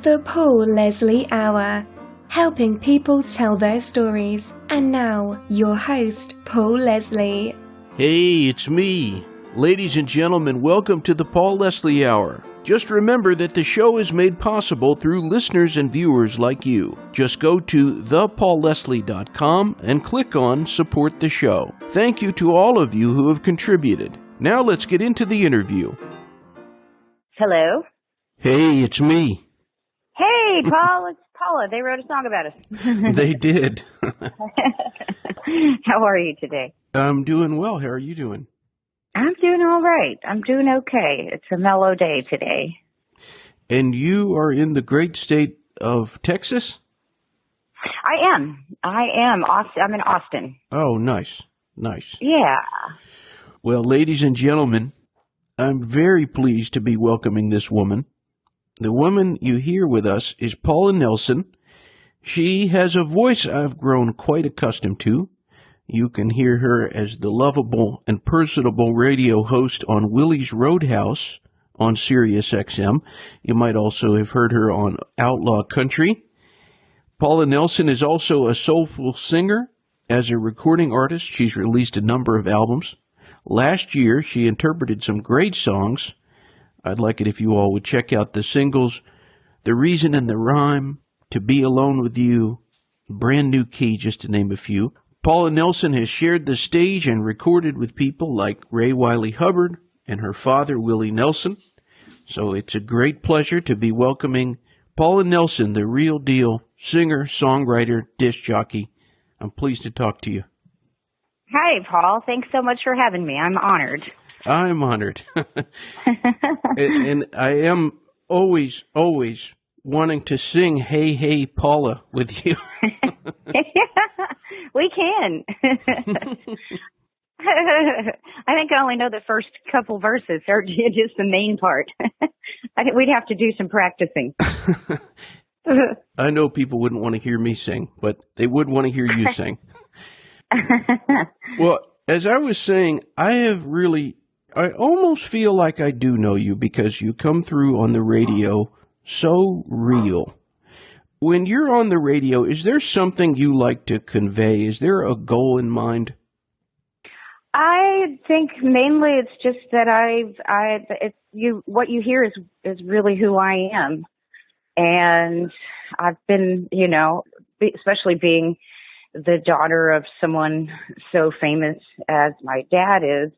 The Paul Leslie Hour, helping people tell their stories. And now, your host, Paul Leslie. Hey, it's me. Ladies and gentlemen, welcome to the Paul Leslie Hour. Just remember that the show is made possible through listeners and viewers like you. Just go to thepaulleslie.com and click on Support the Show. Thank you to all of you who have contributed. Now let's get into the interview. Hello? Hey, it's me. Hey, Paul, it's Paula. They wrote a song about us. They did. How are you today? I'm doing well. How are you doing? I'm doing all right. I'm doing okay. It's a mellow day today. And you are in the great state of Texas? I am. I'm in Austin. Oh, nice. Nice. Yeah. Well, ladies and gentlemen, I'm very pleased to be welcoming this woman. The woman you hear with us is Paula Nelson. She has a voice I've grown quite accustomed to. You can hear her as the lovable and personable radio host on Willie's Roadhouse on Sirius XM. You might also have heard her on Outlaw Country. Paula Nelson is also a soulful singer. As a recording artist, she's released a number of albums. Last year, she interpreted some great songs. I'd like it if you all would check out the singles, The Reason and the Rhyme, To Be Alone with You, Brand New Key, just to name a few. Paula Nelson has shared the stage and recorded with people like Ray Wylie Hubbard and her father, Willie Nelson. So it's a great pleasure to be welcoming Paula Nelson, the real deal singer, songwriter, disc jockey. I'm pleased to talk to you. Hi, Paul. Thanks so much for having me. I'm honored. I'm honored. and I am always wanting to sing Hey, Hey, Paula with you. We can. I think I only know the first couple verses, or just the main part. I think we'd have to do some practicing. I know people wouldn't want to hear me sing, but they would want to hear you sing. Well, as I was saying, I almost feel like I do know you because you come through on the radio so real. When you're on the radio, is there something you like to convey? Is there a goal in mind? I think mainly it's just that what you hear is really who I am. And I've been, especially being the daughter of someone so famous as my dad is,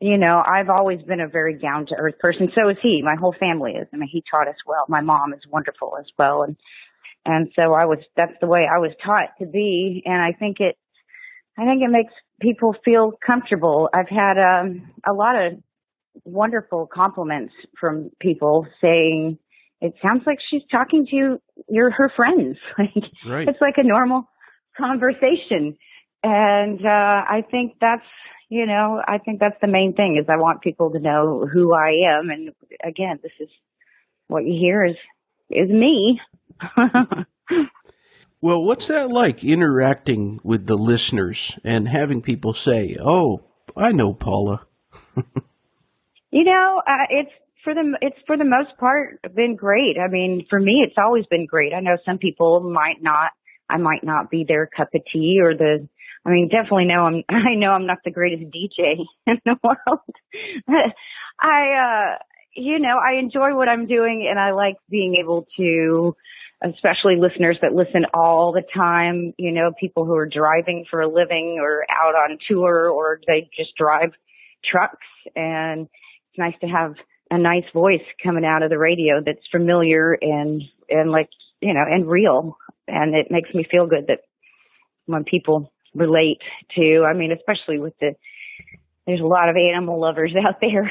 I've always been a very down-to-earth person. So is he. My whole family is. I mean, he taught us well. My mom is wonderful as well. And so that's the way I was taught to be. And I think it makes people feel comfortable. I've had a lot of wonderful compliments from people saying, it sounds like she's talking to you. You're her friends. Right. It's like a normal conversation. And I think that's the main thing is I want people to know who I am. And again, this is what you hear is me. Well, what's that like interacting with the listeners and having people say, "Oh, I know Paula"? It's for the most part been great. I mean, for me, it's always been great. I know some people I might not be their cup of tea definitely I know I'm not the greatest DJ in the world. I enjoy what I'm doing, and I like being able to, especially listeners that listen all the time, people who are driving for a living or out on tour, or they just drive trucks. And it's nice to have a nice voice coming out of the radio that's familiar and real. And it makes me feel good that when people relate to, especially there's a lot of animal lovers out there.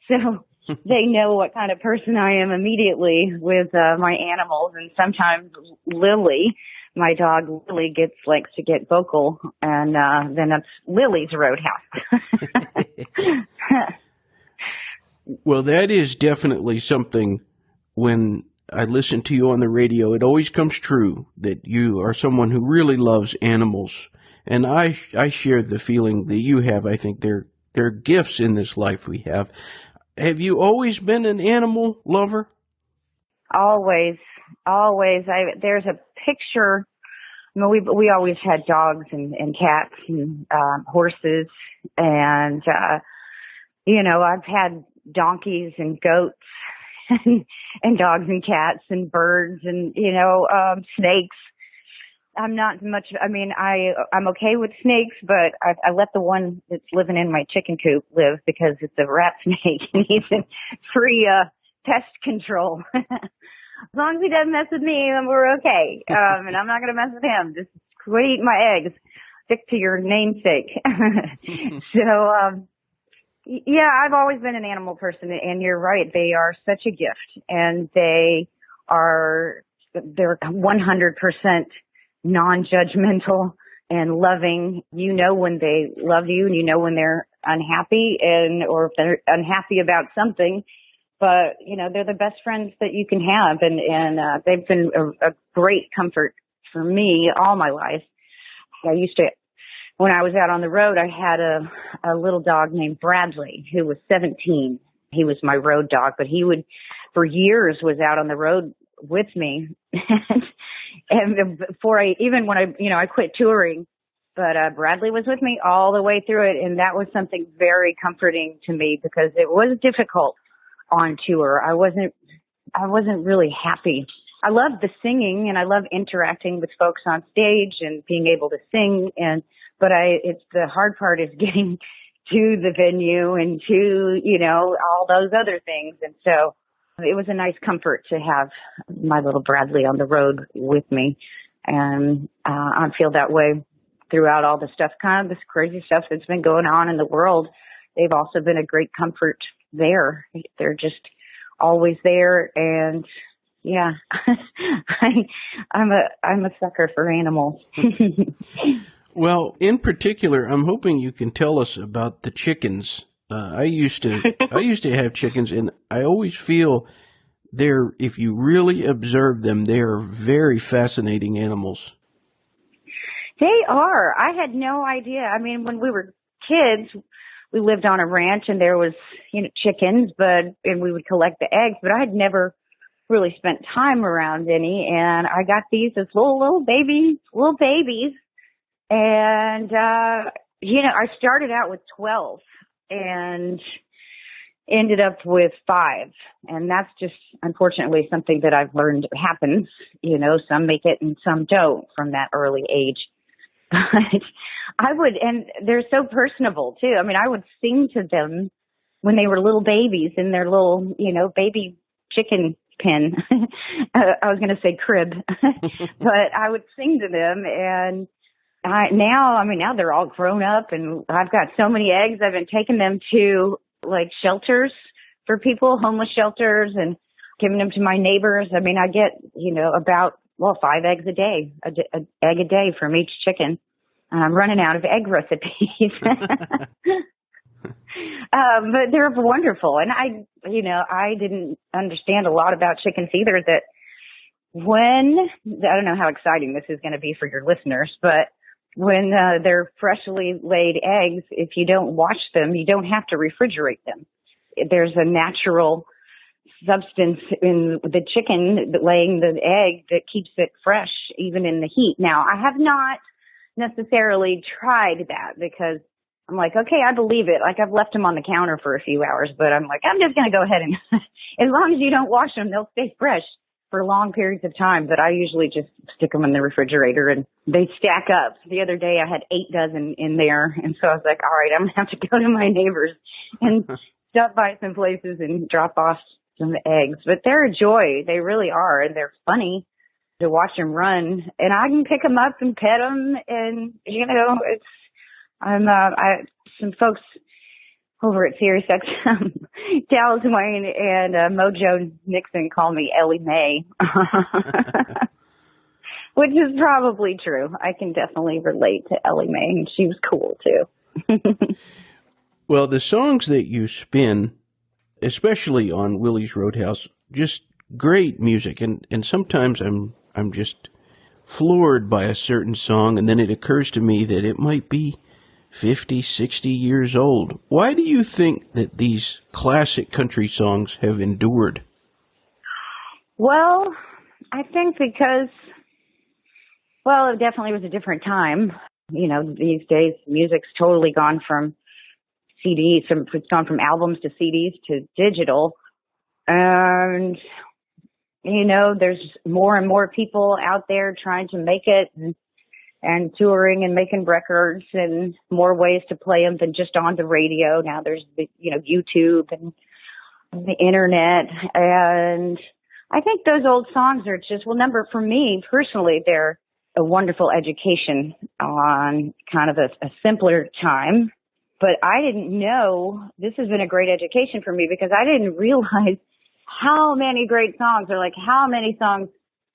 So they know what kind of person I am immediately with my animals. And sometimes Lily, my dog Lily, likes to get vocal, and then that's Lily's Roadhouse. Well, that is definitely something. When I listen to you on the radio, it always comes true that you are someone who really loves animals. And I share the feeling that you have. I think they're gifts in this life we have. Have you always been an animal lover? Always. always. There's a picture. I mean, we always had dogs and cats and horses, and I've had donkeys and goats and dogs and cats and birds and snakes. I'm not much. I mean, I'm okay with snakes, but I let the one that's living in my chicken coop live because it's a rat snake and he's in free pest control. As long as he doesn't mess with me, then we're okay. And I'm not going to mess with him. Just quit eating my eggs. Stick to your namesake. So, yeah, I've always been an animal person, and you're right. They are such a gift, and they're 100% non-judgmental and loving. You know when they love you, and you know when they're unhappy, or if they're unhappy about something. But they're the best friends that you can have, and they've been a great comfort for me all my life. I used to, when I was out on the road, I had a little dog named Bradley who was 17. He was my road dog, but he for years was out on the road with me. And before when I quit touring, but Bradley was with me all the way through it. And that was something very comforting to me because it was difficult on tour. I wasn't really happy. I love the singing and I love interacting with folks on stage and being able to sing. But it's the hard part is getting to the venue and to, all those other things. And so it was a nice comfort to have my little Bradley on the road with me. And I feel that way throughout all the stuff, kind of this crazy stuff that's been going on in the world. They've also been a great comfort there. They're just always there. And yeah, I'm a sucker for animals. Well, in particular, I'm hoping you can tell us about the chickens. I used to have chickens, and I always feel if you really observe them, they are very fascinating animals. They are. I had no idea. I mean, when we were kids, we lived on a ranch and there was, chickens, and we would collect the eggs, but I had never really spent time around any. And I got these as little babies. And, I started out with 12 and ended up with 5. And that's just, unfortunately, something that I've learned happens. Some make it and some don't from that early age. But and they're so personable too. I mean, I would sing to them when they were little babies in their little, baby chicken pen. I was going to say crib, but I would sing to them. And now they're all grown up and I've got so many eggs. I've been taking them to like shelters for people, homeless shelters, and giving them to my neighbors. I mean, I get, about 5 eggs a day, an egg a day from each chicken. I'm running out of egg recipes. But they're wonderful. And I didn't understand a lot about chickens either, that I don't know how exciting this is going to be for your listeners, but when they're freshly laid eggs, if you don't wash them, you don't have to refrigerate them. There's a natural substance in the chicken laying the egg that keeps it fresh, even in the heat. Now, I have not necessarily tried that because I'm like, okay, I believe it. Like I've left them on the counter for a few hours, but I'm like, I'm just going to go ahead and as long as you don't wash them, they'll stay fresh for long periods of time. But I usually just stick them in the refrigerator and they stack up. The other day I had 8 dozen in there. And so I was like, all right, I'm going to have to go to my neighbors and stop by some places and drop off some eggs. But they're a joy. They really are. And they're funny to watch them run. And I can pick them up and pet them. And, some folks over at Sirius XM, Dallas Wayne and Mojo Nixon call me Ellie Mae, which is probably true. I can definitely relate to Ellie Mae, and she was cool too. Well, the songs that you spin, especially on Willie's Roadhouse, just great music, and sometimes I'm just floored by a certain song, and then it occurs to me that it might be 50, 60 years old. Why do you think that these classic country songs have endured? Well, I think because, well, it definitely was a different time. These days, music's totally gone from CDs, it's gone from albums to CDs to digital. And, there's more and more people out there trying to make it and touring and making records and more ways to play them than just on the radio. Now there's, YouTube and the internet. And I think those old songs are just, for me personally, they're a wonderful education on kind of a simpler time. But I didn't know, this has been a great education for me because I didn't realize how many great songs, or like how many songs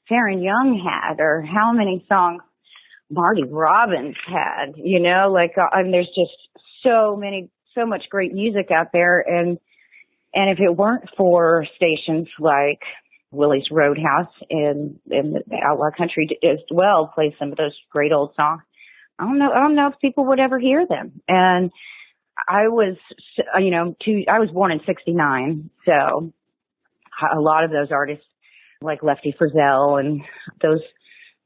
Farron Young had, or how many songs Marty Robbins had, there's just so much great music out there. And if it weren't for stations like Willie's Roadhouse and the Outlaw Country as well play some of those great old songs, I don't know if people would ever hear them. And I was, I was born in '69, so a lot of those artists like Lefty Frizzell and those,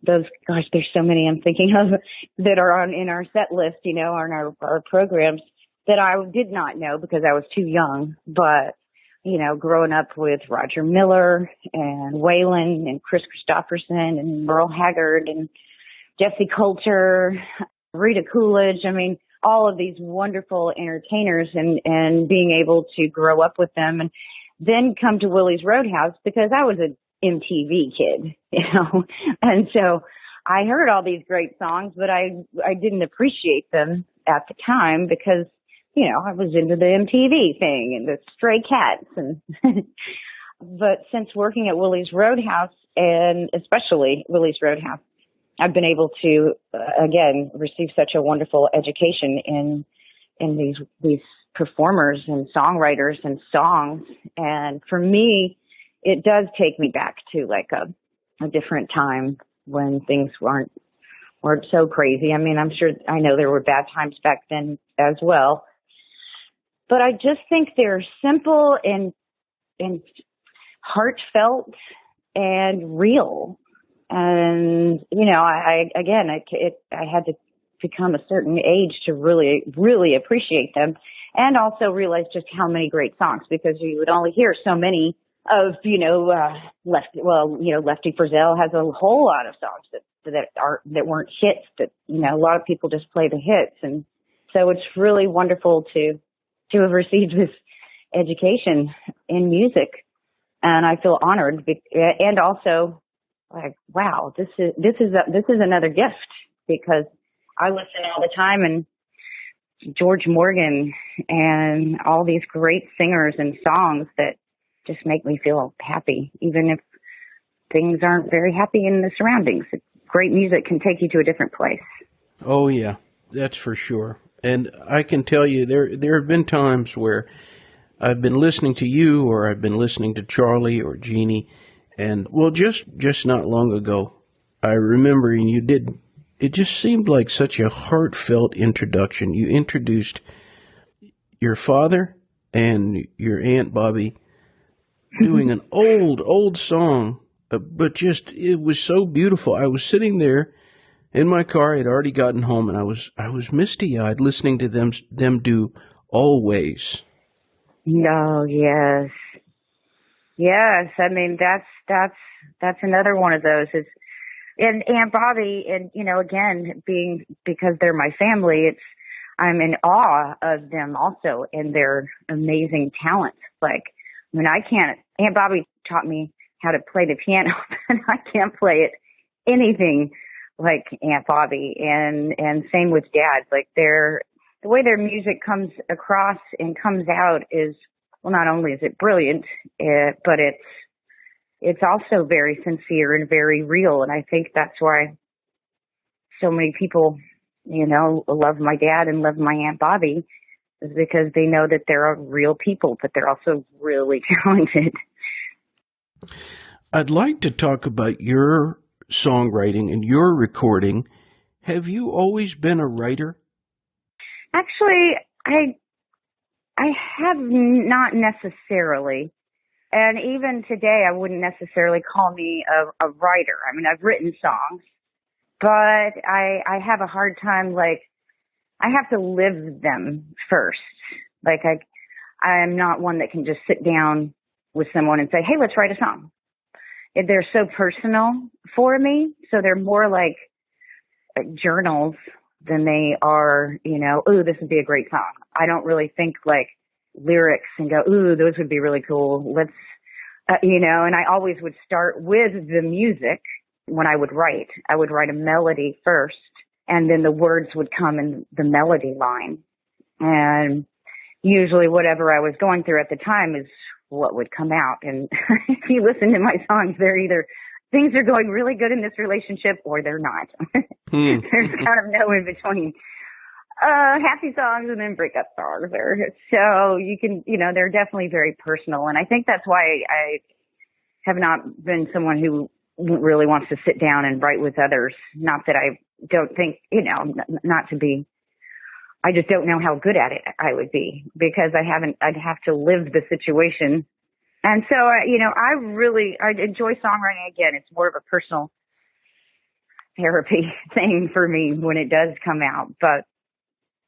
gosh, there's so many I'm thinking of that are in our set list, on our programs that I did not know because I was too young. But, growing up with Roger Miller and Waylon and Chris Christopherson and Merle Haggard and Jesse Coulter, Rita Coolidge, all of these wonderful entertainers and being able to grow up with them and then come to Willie's Roadhouse because I was an MTV kid, and so I heard all these great songs, but I didn't appreciate them at the time because, I was into the MTV thing and the Stray Cats. And but since working at Willie's Roadhouse, and especially Willie's Roadhouse, I've been able to, again, receive such a wonderful education in these performers and songwriters and songs. And for me, it does take me back to like a different time when things weren't so crazy. I know there were bad times back then as well. But I just think they're simple and heartfelt and real. And, I had to become a certain age to really, really appreciate them and also realize just how many great songs, because you would only hear so many of, Lefty Frizzell has a whole lot of songs that weren't hits, that, a lot of people just play the hits. And so it's really wonderful to have received this education in music. And I feel honored and also like, wow, this is another gift, because I listen all the time, and George Morgan and all these great singers and songs that just make me feel happy, even if things aren't very happy in the surroundings. Great music can take you to a different place. Oh yeah, that's for sure. And I can tell you there have been times where I've been listening to you, or I've been listening to Charlie or Jeannie, and well, just not long ago, I remember it just seemed like such a heartfelt introduction. You introduced your father and your Aunt Bobby doing an old song, but just, it was so beautiful. I was sitting there in my car. I'd already gotten home, and I was misty-eyed listening to them do Always. Oh, yes. Yes, that's another one of those. And Aunt Bobby, and again, because they're my family, I'm in awe of them also and their amazing talents. Like, Aunt Bobby taught me how to play the piano, and I can't play it anything like Aunt Bobby. And same with Dad. Like, the way their music comes across and comes out is, well, not only is it brilliant, but it's also very sincere and very real. And I think that's why so many people, love my dad and love my Aunt Bobby, is because they know that they're real people, but they're also really talented. I'd like to talk about your songwriting and your recording. Have you always been a writer? Actually, I have not necessarily. And even today, I wouldn't necessarily call me a writer. I mean, I've written songs, but I have a hard time, like, I have to live them first. Like, I'm not one that can just sit down with someone and say, hey, let's write a song. They're so personal for me. So they're more like journals than they are, you know, ooh, this would be a great song. I don't really think like lyrics and go, ooh, those would be really cool. Let's, you know, and I always would start with the music when I would write. I would write a melody first, and then the words would come in the melody line. And usually whatever I was going through at the time is what would come out. And if you listen to my songs, they're either things are going really good in this relationship or they're not. There's kind of no in between. Happy songs and then breakup songs. So you can, you know, they're definitely very personal. And I think that's why I have not been someone who really wants to sit down and write with others. Not that I don't think, you know, not to be, I just don't know how good at it I would be because I'd have to live the situation. And so, you know, I enjoy songwriting. Again, it's more of a personal therapy thing for me when it does come out. But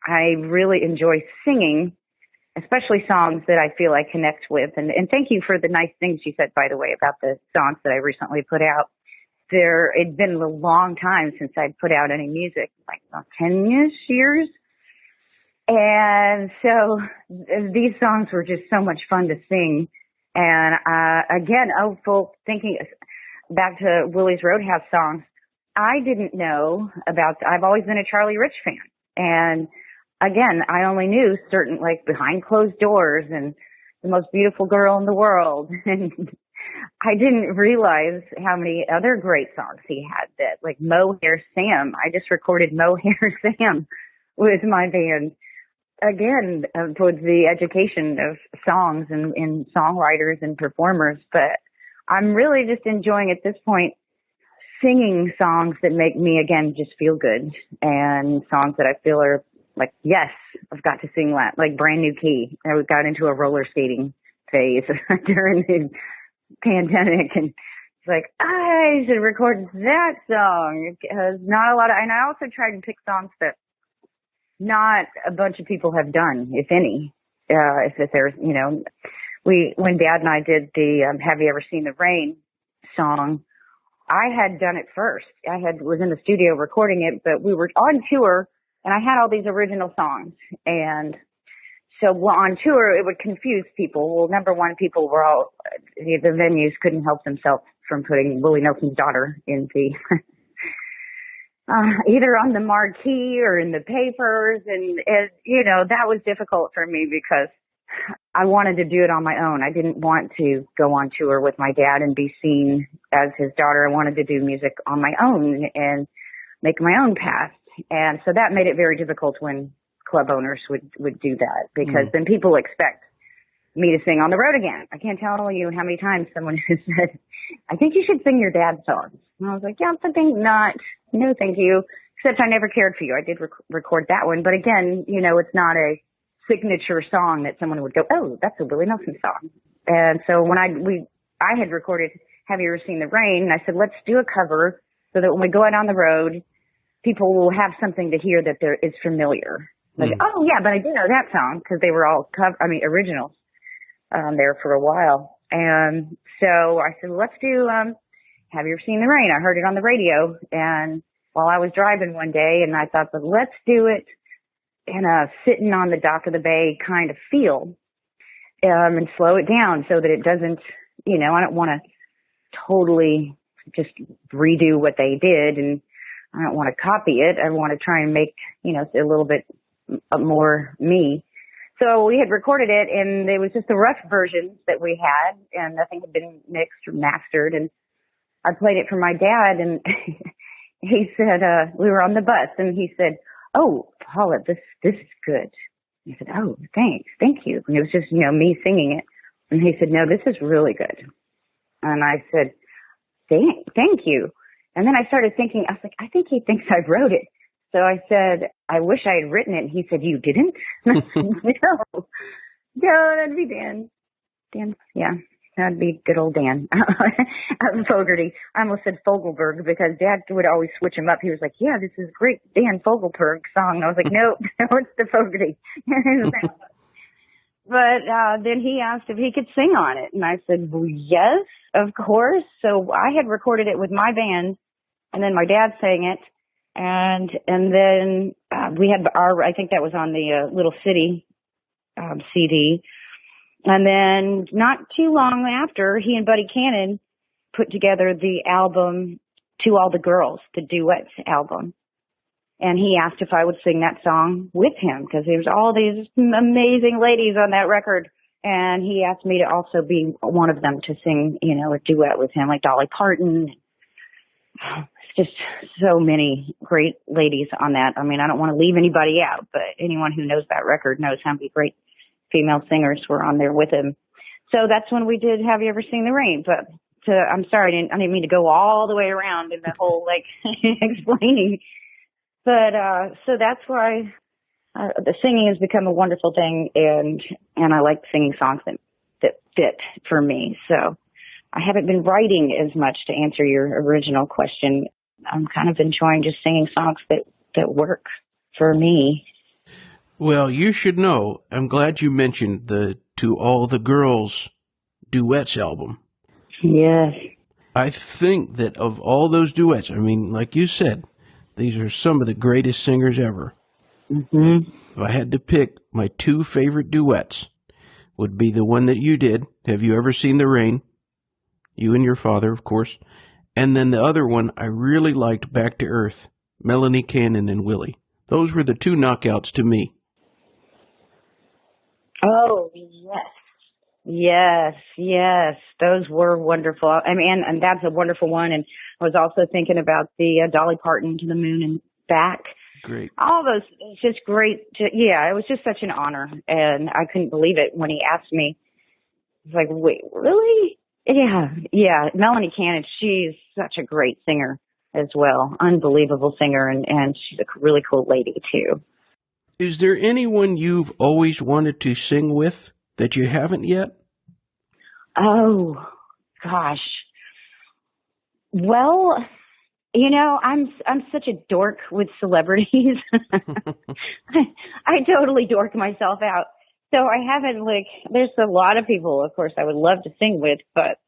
I really enjoy singing, especially songs that I feel I connect with. And thank you for the nice things you said, by the way, about the songs that I recently put out. It'd been a long time since I'd put out any music, like about 10-ish years. And so these songs were just so much fun to sing. And again, thinking back to Willie's Roadhouse songs, I didn't know about, I've always been a Charlie Rich fan. And again, I only knew certain, like, behind closed doors and the most beautiful girl in the world. And I didn't realize how many other great songs he had that, like Mohair Sam. I just recorded Mohair Sam with my band. Again, towards the education of songs and songwriters and performers. But I'm really just enjoying at this point singing songs that make me, again, just feel good, and songs that I feel are like, yes, I've got to sing that, like Brand New Key. I got into a roller skating phase during the pandemic, and it's like, I should record that song because not a lot of, and I also tried to pick songs that not a bunch of people have done, if any. If there's, you know, when Dad and I did the Have You Ever Seen the Rain song, I had done it first. Was in the studio recording it, but we were on tour, and I had all these original songs. And so on tour, it would confuse people. Well, number one, people were all, the venues couldn't help themselves from putting Willie Nelson's daughter in the either on the marquee or in the papers. And, you know, that was difficult for me because I wanted to do it on my own. I didn't want to go on tour with my dad and be seen as his daughter. I wanted to do music on my own and make my own path. And so that made it very difficult when club owners would do that, because then people expect me to sing on the road again. I can't tell you how many times someone has said, I think you should sing your dad's songs. And I was like, yeah, I think not. No, thank you. Except I Never Cared for You. I did record that one. But again, you know, it's not a signature song that someone would go, oh, that's a Willie Nelson song. And so when I had recorded Have You Ever Seen the Rain? And I said, let's do a cover so that when we go out on the road, people will have something to hear that is familiar. Like, oh, yeah, but I do know that song, because they were all originals there for a while. And so I said, let's do Have You Ever Seen the Rain? I heard it on the radio, and while I was driving one day, and I thought, but let's do it in a sitting on the dock of the bay kind of feel, and slow it down so that it doesn't, you know, I don't want to totally just redo what they did, and I don't want to copy it. I want to try and make, you know, a little bit more me. So we had recorded it, and it was just the rough versions that we had, and nothing had been mixed or mastered. And I played it for my dad, and he said, we were on the bus, and he said, oh, Paula, this is good. I said, oh, thanks. Thank you. And it was just, you know, me singing it. And he said, no, this is really good. And I said, thank you. And then I started thinking, I was like, I think he thinks I wrote it. So I said, I wish I had written it. And he said, you didn't? No, that'd be Dan. Dan, yeah. That'd be good old Dan. Fogerty. I almost said Fogelberg because Dad would always switch him up. He was like, yeah, this is a great Dan Fogelberg song. And I was like, no, it's the Fogerty. But then he asked if he could sing on it. And I said, well, yes, of course. So I had recorded it with my band, and then my dad sang it. And then we had I think that was on the Little City CD. And then not too long after, he and Buddy Cannon put together the album To All the Girls, the duets album. And he asked if I would sing that song with him because there was all these amazing ladies on that record. And he asked me to also be one of them to sing, a duet with him, like Dolly Parton. It's just so many great ladies on that. I mean, I don't want to leave anybody out, but anyone who knows that record knows how many great female singers were on there with him. So that's when we did Have You Ever Seen the Rain? But I'm sorry, I didn't mean to go all the way around in the whole, explaining. But so that's why the singing has become a wonderful thing, and I like singing songs that fit for me. So I haven't been writing as much to answer your original question. I'm kind of enjoying just singing songs that work for me. Well, you should know, I'm glad you mentioned the To All the Girls duets album. Yes. I think that of all those duets, I mean, like you said, these are some of the greatest singers ever. Mm-hmm. If I had to pick, my two favorite duets would be the one that you did, Have You Ever Seen the Rain? You and your father, of course. And then the other one I really liked, Back to Earth, Melanie Cannon and Willie. Those were the two knockouts to me. Oh, yes. Yes. Those were wonderful. I mean, and that's a wonderful one. And I was also thinking about the Dolly Parton To the Moon and Back. Great. All those, it's just great. It was just such an honor. And I couldn't believe it when he asked me. I was like, wait, really? Yeah. Melanie Cannon, she's such a great singer as well. Unbelievable singer. And she's a really cool lady, too. Is there anyone you've always wanted to sing with that you haven't yet? Oh, gosh. Well, I'm such a dork with celebrities. I totally dork myself out. So I haven't, there's a lot of people, of course, I would love to sing with, but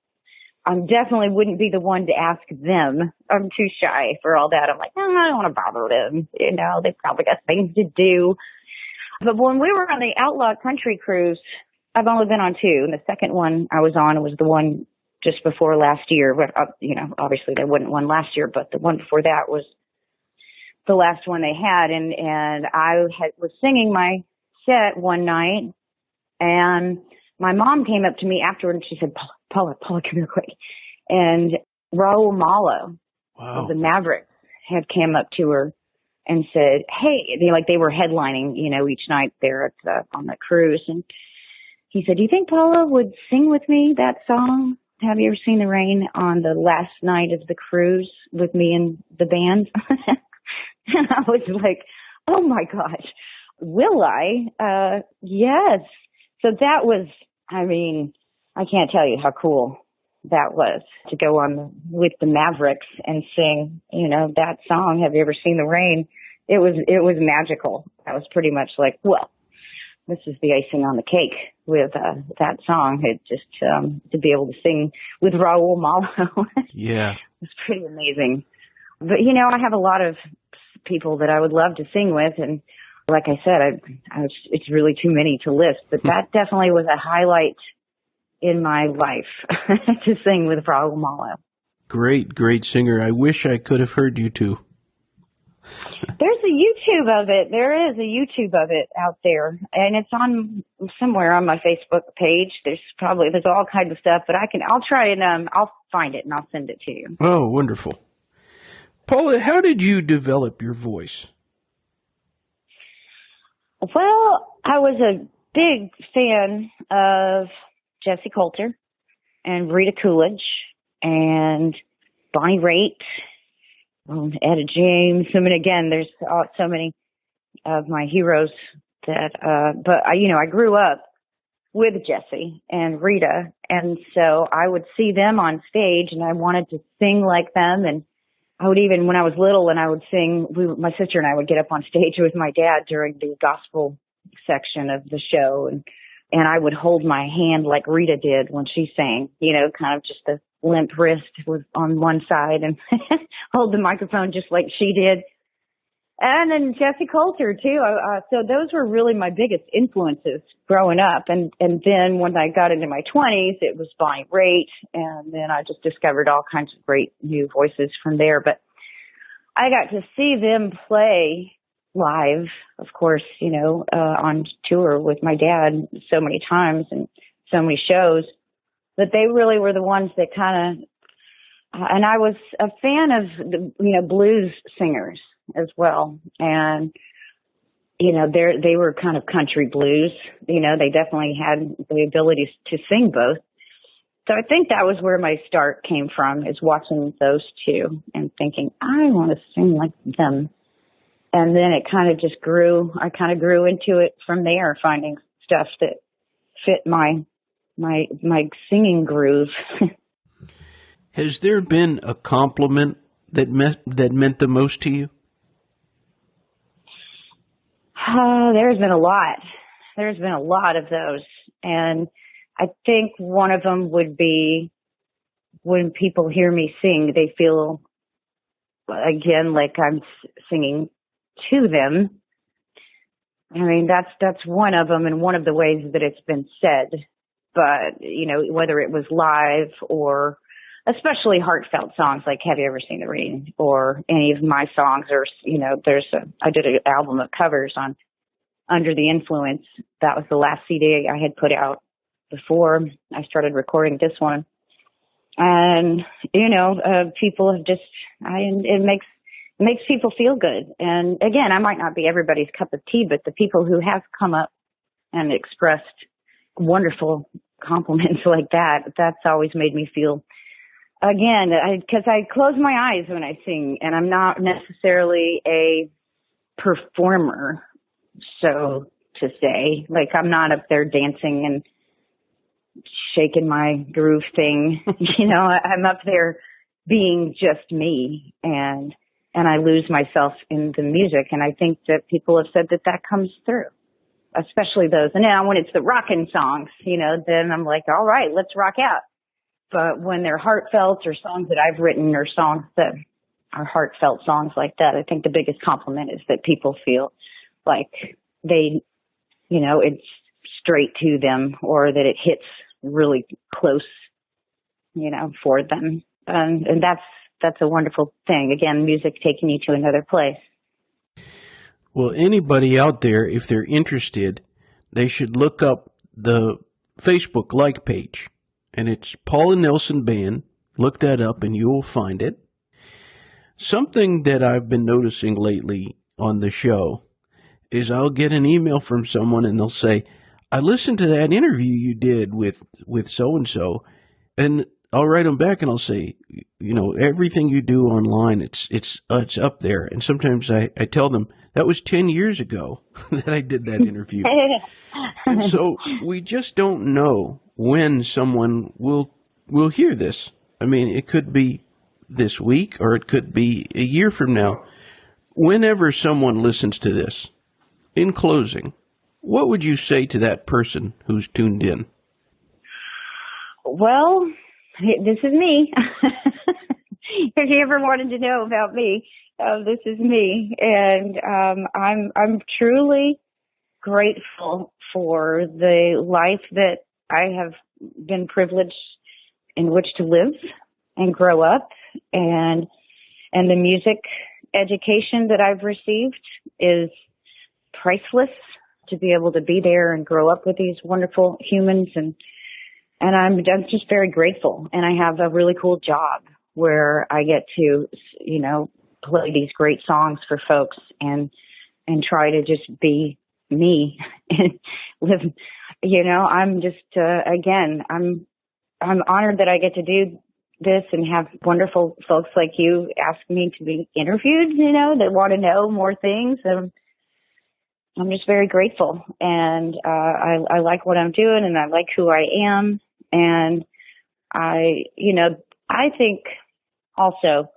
I definitely wouldn't be the one to ask them. I'm too shy for all that. I'm like, I don't want to bother them. They've probably got things to do. But when we were on the Outlaw Country Cruise, I've only been on two. And the second one I was on was the one just before last year. But, obviously there wasn't one last year, but the one before that was the last one they had. And I was singing my set one night, and my mom came up to me afterward and she said, Paula, come here quick. And Raul Malo of the Mavericks had came up to her and said, hey, they were headlining, each night there on the cruise. And he said, do you think Paula would sing with me that song, Have You Ever Seen the Rain, on the last night of the cruise with me and the band? And I was like, oh my gosh, will I? Yes. So that was, I can't tell you how cool that was to go on with the Mavericks and sing, that song, Have You Ever Seen the Rain? It was magical. That was pretty much like, well, this is the icing on the cake with that song. It just to be able to sing with Raul Malo. Yeah. It's pretty amazing. But, I have a lot of people that I would love to sing with, and like I said, it's really too many to list, but that definitely was a highlight in my life to sing with Paula Nelson. Great singer. I wish I could have heard you too. There's a YouTube of it. There is a YouTube of it out there, and it's on somewhere on my Facebook page. There's all kinds of stuff, but I'll try and I'll find it and I'll send it to you. Oh, wonderful. Paula, how did you develop your voice? Well, I was a big fan of Jessie Coulter and Rita Coolidge and Bonnie Raitt, Etta James. I mean, again, there's so many of my heroes that, but I grew up with Jesse and Rita. And so I would see them on stage and I wanted to sing like them. And I would even, when I was little and I would sing, my sister and I would get up on stage with my dad during the gospel section of the show. And I would hold my hand like Rita did when she sang, kind of just the limp wrist was on one side and hold the microphone just like she did. And then Jesse Coulter too. So those were really my biggest influences growing up. And then when I got into my 20s, it was Bonnie Raitt. And then I just discovered all kinds of great new voices from there. But I got to see them play live, of course, on tour with my dad so many times and so many shows, that they really were the ones that kind of, and I was a fan of the, blues singers as well. And, they were kind of country blues, they definitely had the ability to sing both. So I think that was where my start came from, is watching those two and thinking, I want to sing like them. And then it kind of just grew. I kind of grew into it from there, finding stuff that fit my singing groove. Has there been a compliment that meant the most to you? There's been a lot. There's been a lot of those. And I think one of them would be when people hear me sing, they feel, again, like I'm singing to them. I mean, that's one of them and one of the ways that it's been said. But, whether it was live or especially heartfelt songs like Have You Ever Seen the Rain, or any of my songs, or, I did an album of covers on Under the Influence. That was the last CD I had put out before I started recording this one. And, people have just, it makes people feel good. And again, I might not be everybody's cup of tea, but the people who have come up and expressed wonderful compliments like that's always made me feel, again, because I close my eyes when I sing, and I'm not necessarily a performer, so to say. Like, I'm not up there dancing and shaking my groove thing. I'm up there being just me, and I lose myself in the music. And I think that people have said that comes through, especially those. And now when it's the rockin' songs, then I'm like, all right, let's rock out. But when they're heartfelt, or songs that I've written, or songs that are heartfelt songs like that, I think the biggest compliment is that people feel like they, it's straight to them, or that it hits really close, for them. And that's a wonderful thing. Again, music taking you to another place. Well, anybody out there, if they're interested, they should look up the Facebook like page. And it's Paula Nelson Band. Look that up and you will find it. Something that I've been noticing lately on the show is I'll get an email from someone and they'll say, I listened to that interview you did with so-and-so, and I'll write them back and I'll say, everything you do online, it's up there. And sometimes I tell them that was 10 years ago that I did that interview. And so we just don't know when someone will hear this. I mean, it could be this week, or it could be a year from now. Whenever someone listens to this, in closing, what would you say to that person who's tuned in? Well, this is me. If you ever wanted to know about me, this is me. And I'm truly grateful for the life that I have been privileged in which to live and grow up, and the music education that I've received is priceless. To be able to be there and grow up with these wonderful humans, and I'm just very grateful. And I have a really cool job where I get to, play these great songs for folks and try to just be me and live. I'm just again, I'm honored that I get to do this and have wonderful folks like you ask me to be interviewed, that want to know more things. I'm just very grateful, and I like what I'm doing, and I like who I am, and I think also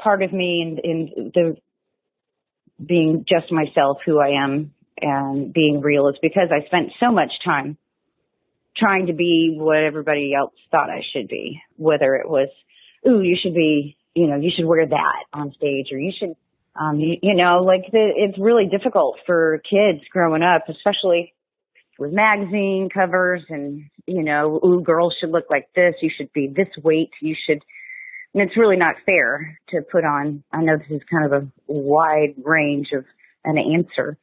part of me in the being just myself, who I am, and being real is because I spent so much time trying to be what everybody else thought I should be, whether it was, ooh, you should be, you should wear that on stage, or you should, it's really difficult for kids growing up, especially with magazine covers and, ooh, girls should look like this, you should be this weight, and it's really not fair to put on. I know this is kind of a wide range of an answer,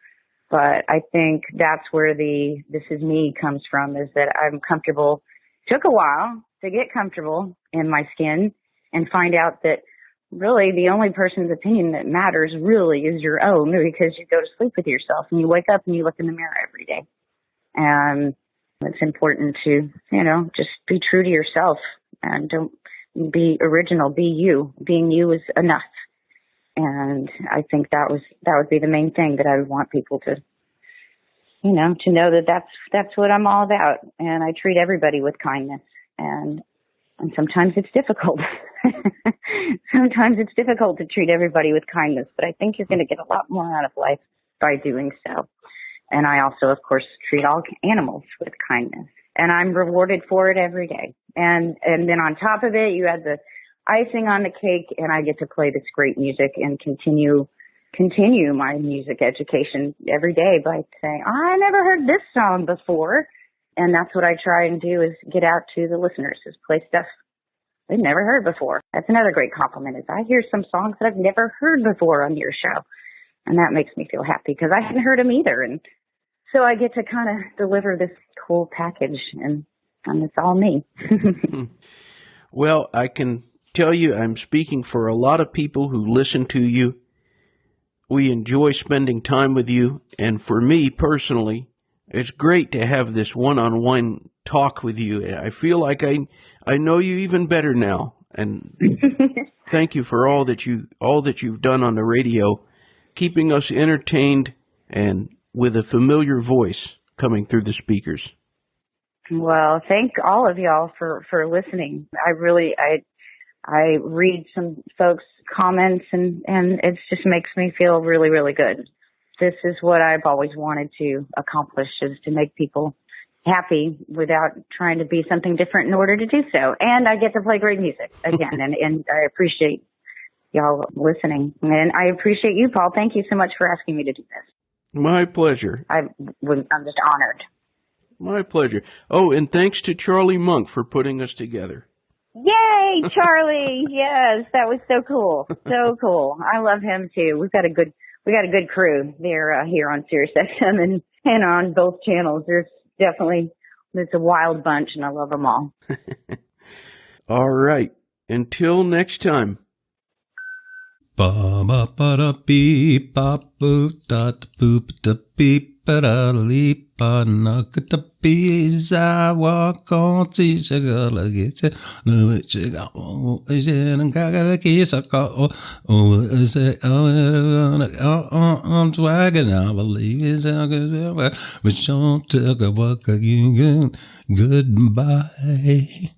but I think that's where the "this is me" comes from, is that I'm comfortable. Took a while to get comfortable in my skin and find out that really the only person's opinion that matters really is your own, because you go to sleep with yourself and you wake up and you look in the mirror every day. And it's important to, just be true to yourself and don't be original, be you. Being you is enough. And I think that would be the main thing that I would want people to, to know that that's what I'm all about. And I treat everybody with kindness. And sometimes it's difficult. Sometimes it's difficult to treat everybody with kindness, but I think you're going to get a lot more out of life by doing so. And I also, of course, treat all animals with kindness. And I'm rewarded for it every day. And then on top of it, you add the icing on the cake, and I get to play this great music and continue my music education every day by saying, I never heard this song before. And that's what I try and do, is get out to the listeners, is play stuff they've never heard before. That's another great compliment, is I hear some songs that I've never heard before on your show. And that makes me feel happy because I hadn't heard them either. And so I get to kind of deliver this cool package, and it's all me. Well, I can tell you I'm speaking for a lot of people who listen to you. We enjoy spending time with you. And for me personally, it's great to have this one-on-one talk with you. I feel like I know you even better now. And thank you for all that you've done on the radio, keeping us entertained and with a familiar voice coming through the speakers. Well, thank all of y'all for listening. I read some folks' comments, and it just makes me feel really, really good. This is what I've always wanted to accomplish, is to make people happy without trying to be something different in order to do so. And I get to play great music again, and I appreciate y'all listening. And I appreciate you, Paul. Thank you so much for asking me to do this. My pleasure. I'm just honored. My pleasure. Oh, and thanks to Charlie Monk for putting us together. Yay, Charlie! Yes, that was so cool. So cool. I love him too. We got a good crew there here on Sirius XM and on both channels. It's a wild bunch, and I love them all. All right. Until next time. Ba ba ba da beep ba boop da boop da beep ba da leap ba knock da bees. I walk on teach a girl get it. No, it's a got one is in and got a kiss. I got oh, is it? I'm swagging. I believe it's a good, but don't take a walk again. Goodbye.